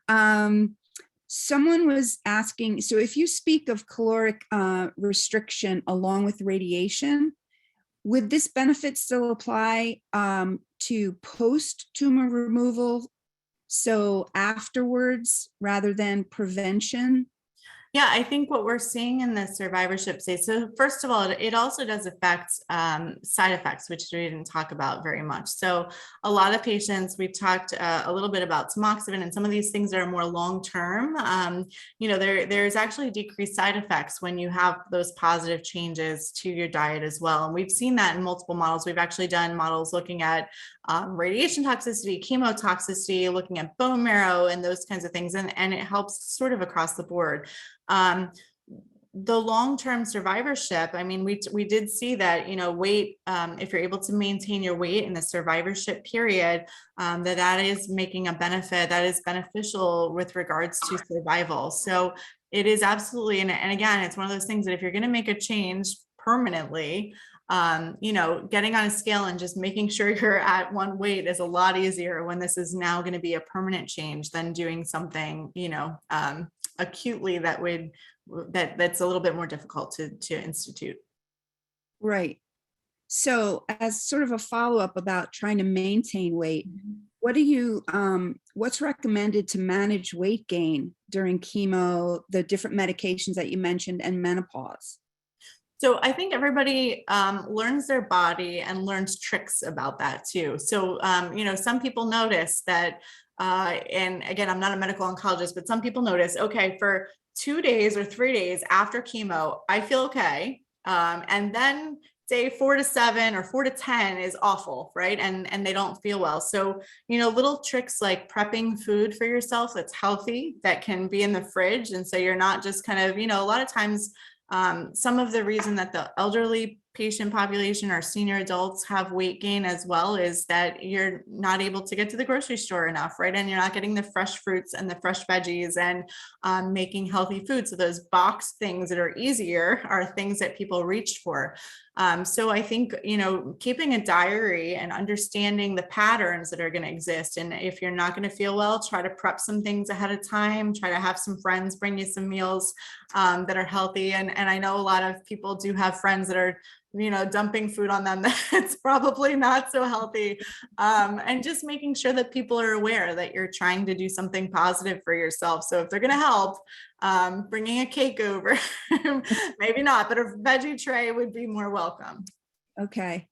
Someone was asking, so if you speak of caloric restriction along with radiation, would this benefit still apply to post-tumor removal? So afterwards, rather than prevention? Yeah, I think what we're seeing in the survivorship state. So first of all, it also does affect side effects, which we didn't talk about very much. So a lot of patients, we've talked a little bit about tamoxifen, and some of these things are more long-term. There's actually decreased side effects when you have those positive changes to your diet as well. And we've seen that in multiple models. We've actually done models looking at radiation toxicity, chemotoxicity, looking at bone marrow and those kinds of things. And it helps sort of across the board. The long-term survivorship, I mean, we did see that, weight, if you're able to maintain your weight in the survivorship period, that is making a benefit, that is beneficial with regards to survival. So it is absolutely, and again, it's one of those things that if you're going to make a change permanently, getting on a scale and just making sure you're at one weight is a lot easier when this is now going to be a permanent change than doing something, acutely that's a little bit more difficult to institute. Right. So as sort of a follow-up about trying to maintain weight, what's recommended to manage weight gain during chemo, the different medications that you mentioned, and menopause? So I think everybody learns their body and learns tricks about that too. So, some people notice that, and again, I'm not a medical oncologist, but some people notice, okay, for 2 days or 3 days after chemo, I feel okay. And then day 4 to 7 or 4 to 10 is awful, right? And they don't feel well. So, little tricks like prepping food for yourself that's healthy, that can be in the fridge. And so you're not just kind of, a lot of times, some of the reason that the elderly patient population or senior adults have weight gain as well is that you're not able to get to the grocery store enough, right? And you're not getting the fresh fruits and the fresh veggies and making healthy food. So those box things that are easier are things that people reach for. So I think, keeping a diary and understanding the patterns that are going to exist. And if you're not going to feel well, try to prep some things ahead of time, try to have some friends bring you some meals that are healthy. And I know a lot of people do have friends that are, dumping food on them that's probably not so healthy. And just making sure that people are aware that you're trying to do something positive for yourself. So if they're going to help, bringing a cake over, maybe not, but a veggie tray would be more welcome. Okay.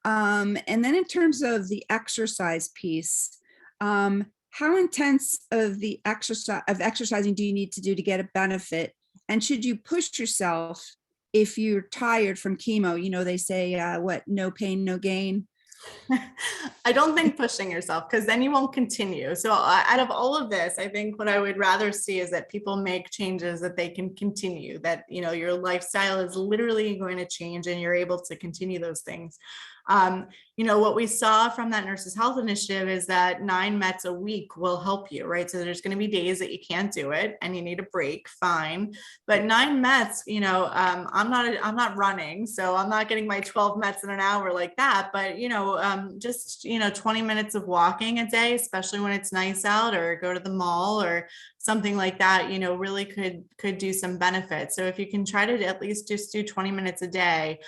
And then in terms of the exercise piece, how intense of exercising do you need to do to get a benefit? And should you push yourself if you're tired from chemo? They say, no pain, no gain. I don't think pushing yourself, because then you won't continue. So out of all of this, I think what I would rather see is that people make changes that they can continue, that, your lifestyle is literally going to change and you're able to continue those things. What we saw from that Nurses Health Initiative is that 9 mets a week will help you, right? So there's going to be days that you can't do it and you need a break, fine. But 9 mets, I'm not running, so I'm not getting my 12 mets in an hour like that. But, just, 20 minutes of walking a day, especially when it's nice out, or go to the mall or something like that, really could do some benefit. So if you can try to at least just do 20 minutes a day,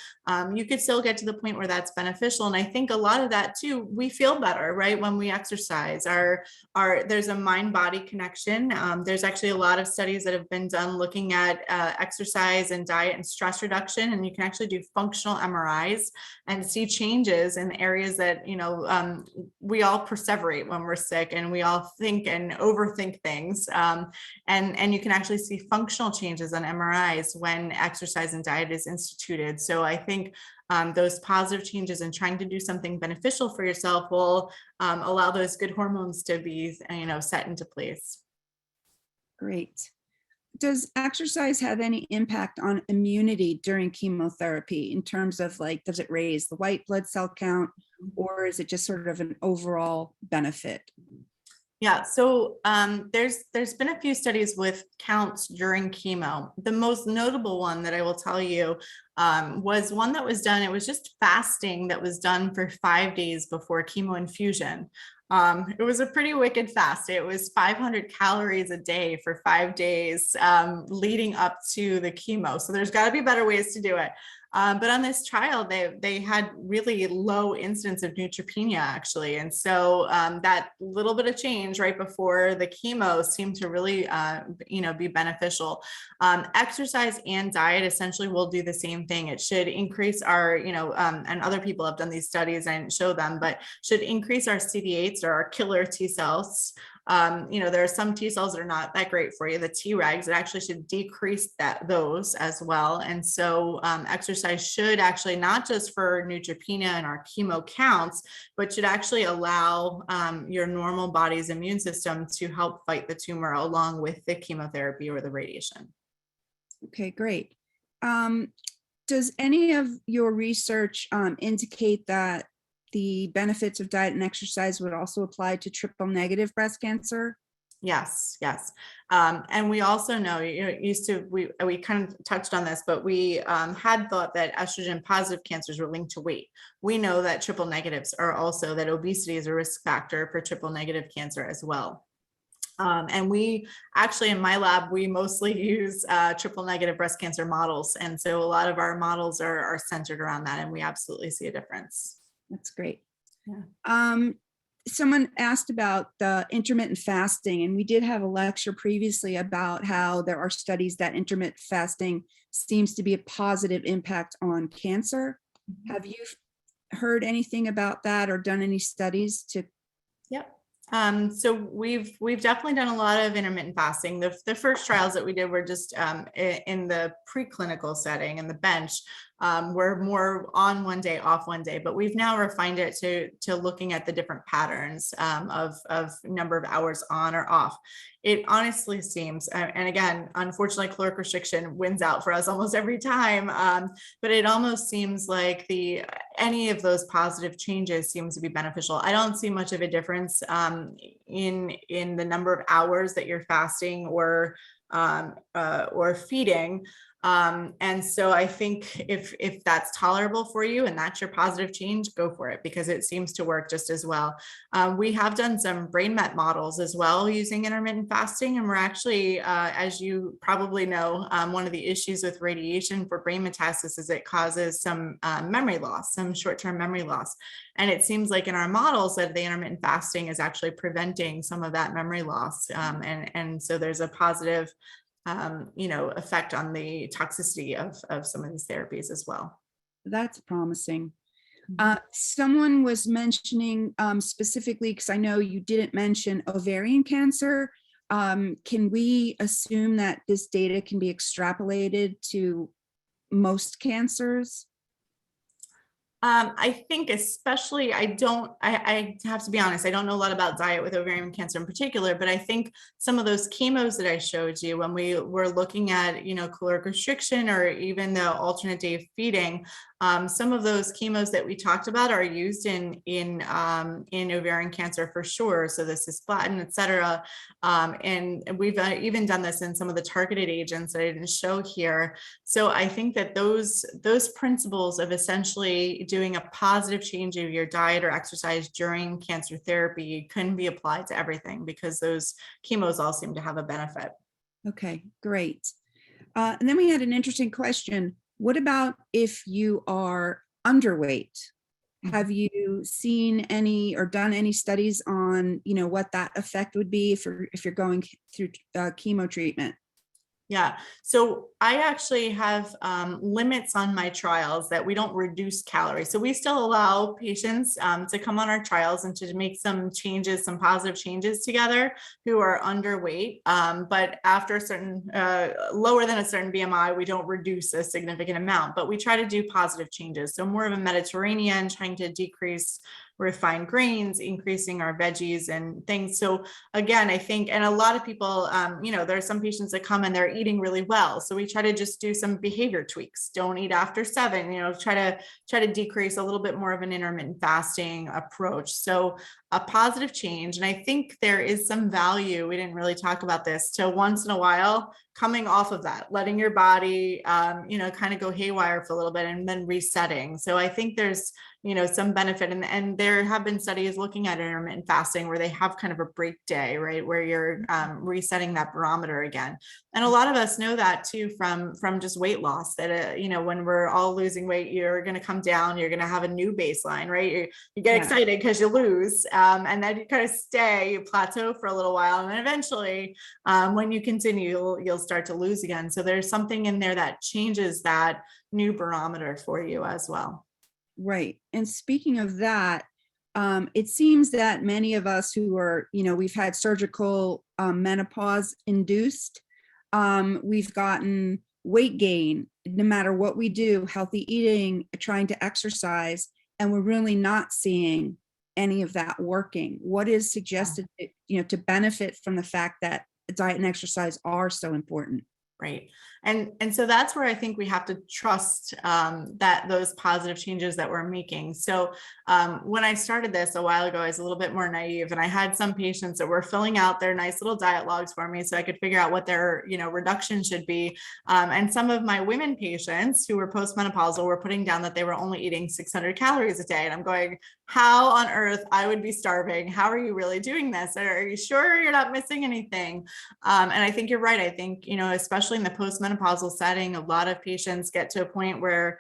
you could still get to the point where that's beneficial. And I think a lot of that too, we feel better, right? When we exercise, there's a mind-body connection. There's actually a lot of studies that have been done looking at exercise and diet and stress reduction, and you can actually do functional MRIs and see changes in areas that we all perseverate when we're sick, and we all think and overthink things, and you can actually see functional changes on MRIs when exercise and diet is instituted. So I think those positive changes and trying to do something beneficial for yourself will allow those good hormones to be set into place. Great. Does exercise have any impact on immunity during chemotherapy in terms of does it raise the white blood cell count, or is it just sort of an overall benefit? Yeah, so there's been a few studies with counts during chemo. The most notable one that I will tell you was one that was done. It was just fasting that was done for 5 days before chemo infusion. It was a pretty wicked fast. It was 500 calories a day for 5 days leading up to the chemo. So there's got to be better ways to do it. But on this trial, they had really low incidence of neutropenia, actually. And so that little bit of change right before the chemo seemed to really, be beneficial. Exercise and diet essentially will do the same thing. It should increase our, and other people have done these studies and show them, but should increase our CD8s or our killer T cells. There are some T cells that are not that great for you, the Tregs. It actually should decrease those as well. And so exercise should actually, not just for neutropenia and our chemo counts, but should actually allow your normal body's immune system to help fight the tumor along with the chemotherapy or the radiation. Okay, great. Does any of your research indicate that the benefits of diet and exercise would also apply to triple negative breast cancer? Yes. And we also know, we kind of touched on this, but we had thought that estrogen positive cancers were linked to weight. We know that triple negatives are also, that obesity is a risk factor for triple negative cancer as well. And we actually, in my lab, we mostly use triple negative breast cancer models. And so a lot of our models are centered around that, and we absolutely see a difference. That's great. Yeah. Someone asked about the intermittent fasting, and we did have a lecture previously about how there are studies that intermittent fasting seems to be a positive impact on cancer. Mm-hmm. Have you heard anything about that or done any studies to? Yep. So we've definitely done a lot of intermittent fasting. The first trials that we did were just in the preclinical setting, in the bench. We're more on one day, off one day, but we've now refined it to looking at the different patterns of number of hours on or off. It honestly seems, and again, unfortunately, caloric restriction wins out for us almost every time. But it almost seems like any of those positive changes seems to be beneficial. I don't see much of a difference in the number of hours that you're fasting or feeding. And so I think if that's tolerable for you and that's your positive change, go for it, because it seems to work just as well. We have done some brain met models as well using intermittent fasting. And we're actually, as you probably know, one of the issues with radiation for brain metastasis is it causes some memory loss, some short-term memory loss. And it seems like in our models that the intermittent fasting is actually preventing some of that memory loss. And so there's a positive effect on the toxicity of some of these therapies as well. That's promising. Someone was mentioning specifically, because I know you didn't mention ovarian cancer. Can we assume that this data can be extrapolated to most cancers? I think especially, I have to be honest, I don't know a lot about diet with ovarian cancer in particular, but I think some of those chemos that I showed you when we were looking at, caloric restriction or even the alternate day of feeding, Some of those chemos that we talked about are used in ovarian cancer for sure. So the cisplatin, et cetera. And we've even done this in some of the targeted agents that I didn't show here. So I think that those principles of essentially doing a positive change of your diet or exercise during cancer therapy can be applied to everything, because those chemos all seem to have a benefit. Okay, great. And then we had an interesting question. What about if you are underweight? Have you seen any or done any studies on, what that effect would be if you're going through chemo treatment? Yeah, so I actually have limits on my trials that we don't reduce calories. So we still allow patients to come on our trials and to make some changes, some positive changes together who are underweight. But after a certain, lower than a certain BMI, we don't reduce a significant amount, but we try to do positive changes. So more of a Mediterranean, trying to decrease refined grains, increasing our veggies and things. So again, I think, and a lot of people, there are some patients that come and they're eating really well. So we try to just do some behavior tweaks. Don't eat after 7, try to decrease a little bit more of an intermittent fasting approach. So a positive change. And I think there is some value, we didn't really talk about this, to once in a while coming off of that, letting your body, kind of go haywire for a little bit and then resetting. So I think there's, some benefit. And there have been studies looking at intermittent fasting where they have kind of a break day, right? Where you're resetting that barometer again. And a lot of us know that too, from just weight loss, that, when we're all losing weight, you're going to come down, you're going to have a new baseline, right? You get excited because you lose, and then you kind of you plateau for a little while. And then eventually when you continue, you'll start to lose again. So there's something in there that changes that new barometer for you as well. Right. And speaking of that, it seems that many of us who are, we've had surgical menopause induced, we've gotten weight gain, no matter what we do, healthy eating, trying to exercise, and we're really not seeing any of that working. What is suggested, to benefit from the fact that diet and exercise are so important? Right. And so that's where I think we have to trust that those positive changes that we're making. So when I started this a while ago, I was a little bit more naive, and I had some patients that were filling out their nice little diet logs for me so I could figure out what their, reduction should be. And some of my women patients who were postmenopausal were putting down that they were only eating 600 calories a day. And I'm going, how on earth I would be starving? How are you really doing this? Are you sure you're not missing anything? And I think you're right. I think, especially in the postmenopausal setting, a lot of patients get to a point where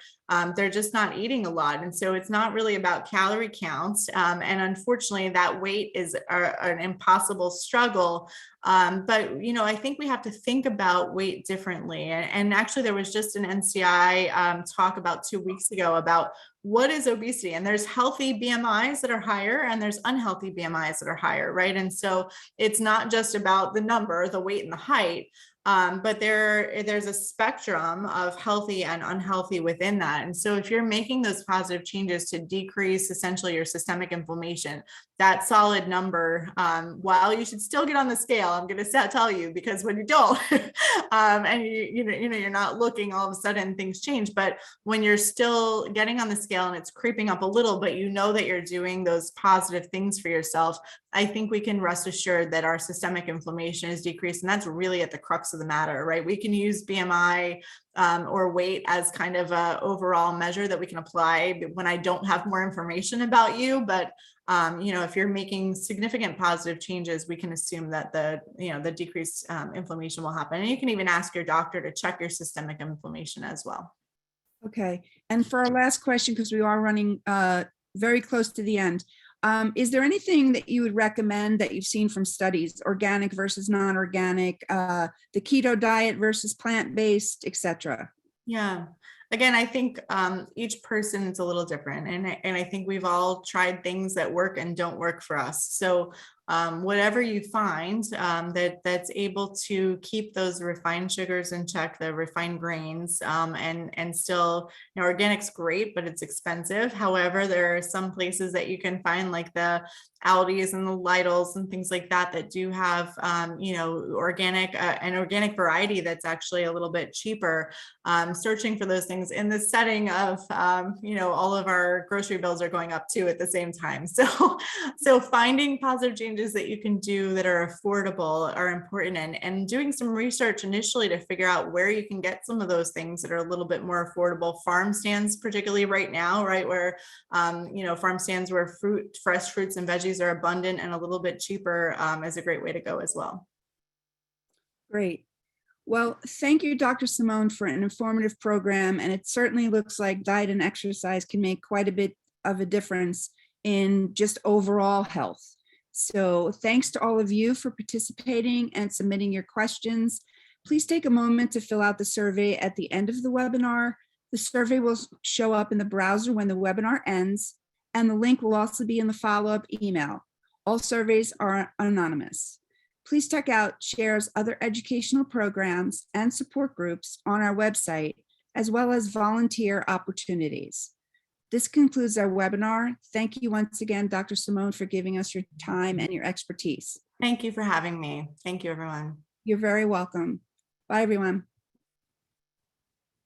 they're just not eating a lot. And so it's not really about calorie counts. And unfortunately, that weight is an impossible struggle. But, I think we have to think about weight differently. And actually, there was just an NCI talk about 2 weeks ago about what is obesity. And there's healthy BMIs that are higher, and there's unhealthy BMIs that are higher, right? And so it's not just about the number, the weight and the height, but there's a spectrum of healthy and unhealthy within that. And so if you're making those positive changes to decrease essentially your systemic inflammation, that solid number, while you should still get on the scale, I'm going to tell you, because when you don't, and you're not looking, all of a sudden things change. But when you're still getting on the scale and it's creeping up a little, but you know that you're doing those positive things for yourself, I think we can rest assured that our systemic inflammation is decreased. And that's really at the crux of the matter, right? We can use BMI or weight as kind of a overall measure that we can apply when I don't have more information about you. But if you're making significant positive changes, we can assume that the decreased inflammation will happen. And you can even ask your doctor to check your systemic inflammation as well. Okay. And for our last question, because we are running very close to the end, is there anything that you would recommend that you've seen from studies, organic versus non-organic, the keto diet versus plant-based, et cetera? Yeah. Again, I think each person is a little different. And I think we've all tried things that work and don't work for us. So whatever you find that's able to keep those refined sugars in check, the refined grains, and still, organic's great, but it's expensive. However, there are some places that you can find, like the Aldi's and the Lidl's and things like that, that do have, organic, an organic variety that's actually a little bit cheaper. Searching for those things in the setting of, all of our grocery bills are going up too at the same time. So finding positive changes that you can do that are affordable are important, and doing some research initially to figure out where you can get some of those things that are a little bit more affordable. Farm stands, particularly right now, right, where, farm stands where fresh fruits and veggies are abundant and a little bit cheaper, is a great way to go as well. Great. Well, thank you, Dr. Simone, for an informative program. And it certainly looks like diet and exercise can make quite a bit of a difference in just overall health. So thanks to all of you for participating and submitting your questions. Please take a moment to fill out the survey at the end of the webinar. The survey will show up in the browser when the webinar ends, and the link will also be in the follow-up email. All surveys are anonymous. Please check out CHAIR's other educational programs and support groups on our website, as well as volunteer opportunities. This concludes our webinar. Thank you once again, Dr. Simone, for giving us your time and your expertise. Thank you for having me. Thank you, everyone. You're very welcome. Bye, everyone.